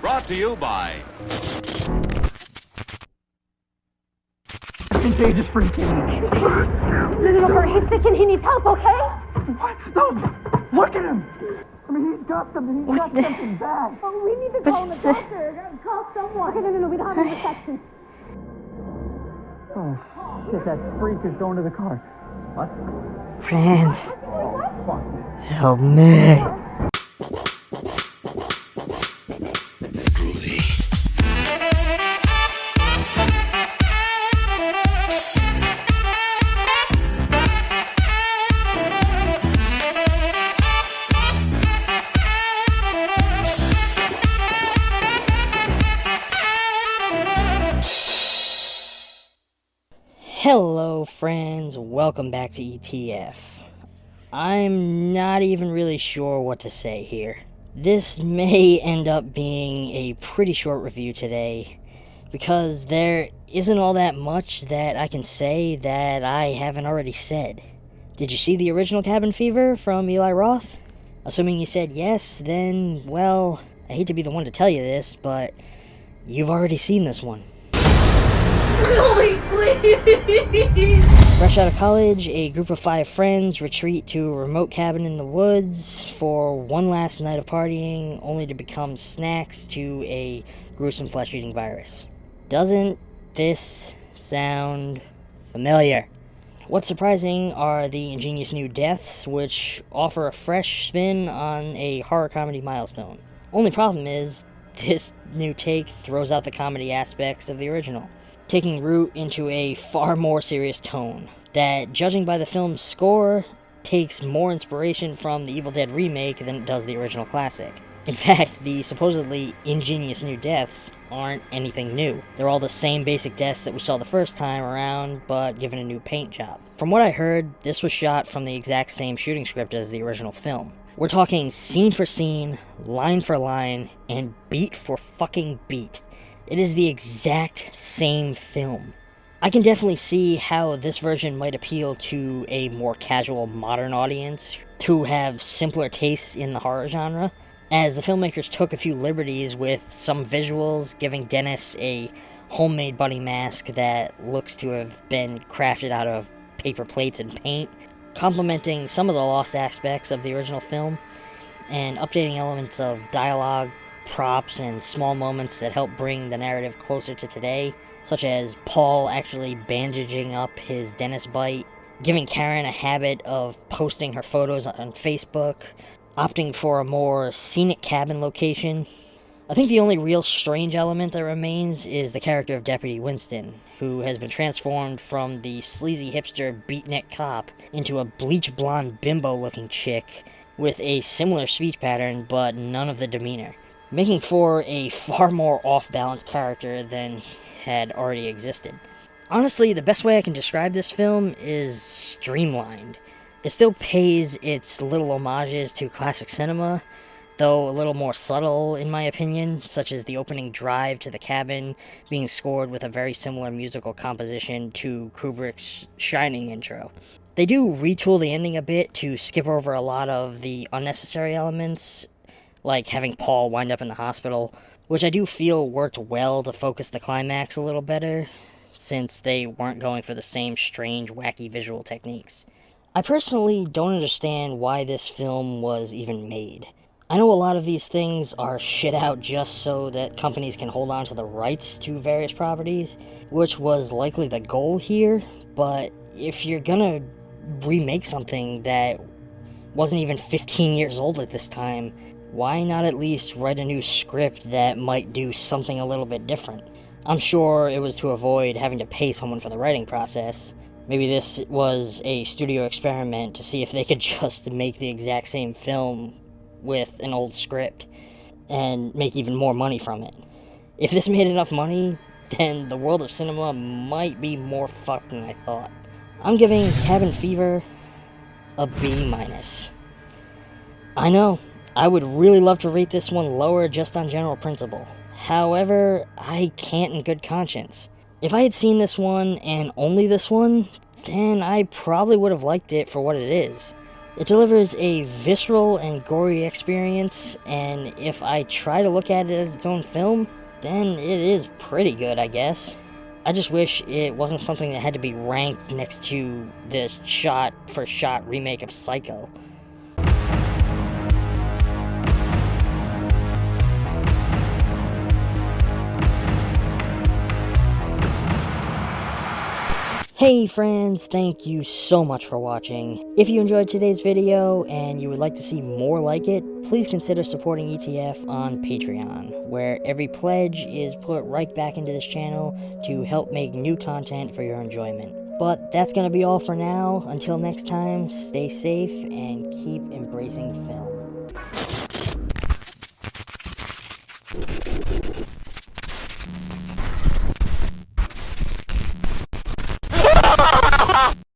Brought to you by... They just freaking No, hurry, he's sick and he needs help, okay? What? No! Look at him! I mean, he's got something. He's got something bad. Oh, we need to call the doctor. Call someone. Okay, no, we don't have any reception. Oh, shit, that freak is going to the car. What? Friends, Oh, fuck. help me. Hello friends, welcome back to ETF. I'm not even really sure what to say here. This may end up being a pretty short review today, because there isn't all that much that I can say that I haven't already said. Did you see the original Cabin Fever from Eli Roth? Assuming you said yes, then, well, I hate to be the one to tell you this, but you've already seen this one. Billy, please! Fresh out of college, a group of 5 friends retreat to a remote cabin in the woods for one last night of partying, only to become snacks to a gruesome flesh-eating virus. Doesn't this sound familiar? What's surprising are the ingenious new deaths, which offer a fresh spin on a horror comedy milestone. Only problem is, this new take throws out the comedy aspects of the original, taking root into a far more serious tone that, judging by the film's score, takes more inspiration from the Evil Dead remake than it does the original classic. In fact, the supposedly ingenious new deaths aren't anything new. They're all the same basic deaths that we saw the first time around, but given a new paint job. From what I heard, this was shot from the exact same shooting script as the original film. We're talking scene for scene, line for line, and beat for fucking beat. It is the exact same film. I can definitely see how this version might appeal to a more casual modern audience who have simpler tastes in the horror genre, as the filmmakers took a few liberties with some visuals, giving Dennis a homemade bunny mask that looks to have been crafted out of paper plates and paint, complementing some of the lost aspects of the original film, and updating elements of dialogue, props, and small moments that help bring the narrative closer to today, such as Paul actually bandaging up his dentist bite, giving Karen a habit of posting her photos on Facebook, opting for a more scenic cabin location. I think the only real strange element that remains is the character of Deputy Winston, who has been transformed from the sleazy hipster beatnik cop into a bleach blonde bimbo-looking chick with a similar speech pattern but none of the demeanor, making for a far more off-balance character than had already existed. Honestly, the best way I can describe this film is streamlined. It still pays its little homages to classic cinema, though a little more subtle in my opinion, such as the opening drive to the cabin being scored with a very similar musical composition to Kubrick's Shining intro. They do retool the ending a bit to skip over a lot of the unnecessary elements, like having Paul wind up in the hospital, which I do feel worked well to focus the climax a little better, since they weren't going for the same strange, wacky visual techniques. I personally don't understand why this film was even made. I know a lot of these things are shit out just so that companies can hold on to the rights to various properties, which was likely the goal here, but if you're gonna remake something that wasn't even 15 years old at this time, why not at least write a new script that might do something a little bit different? I'm sure it was to avoid having to pay someone for the writing process. Maybe this was a studio experiment to see if they could just make the exact same film with an old script and make even more money from it. If this made enough money, then the world of cinema might be more fucked than I thought. I'm giving Cabin Fever a B-. I know, I would really love to rate this one lower just on general principle. However, I can't in good conscience. If I had seen this one, and only this one, then I probably would have liked it for what it is. It delivers a visceral and gory experience, and if I try to look at it as its own film, then it is pretty good, I guess. I just wish it wasn't something that had to be ranked next to the shot-for-shot remake of Psycho. Hey friends, thank you so much for watching. If you enjoyed today's video and you would like to see more like it, please consider supporting ETF on Patreon, where every pledge is put right back into this channel to help make new content for your enjoyment. But that's gonna be all for now. Until next time, stay safe and keep embracing film.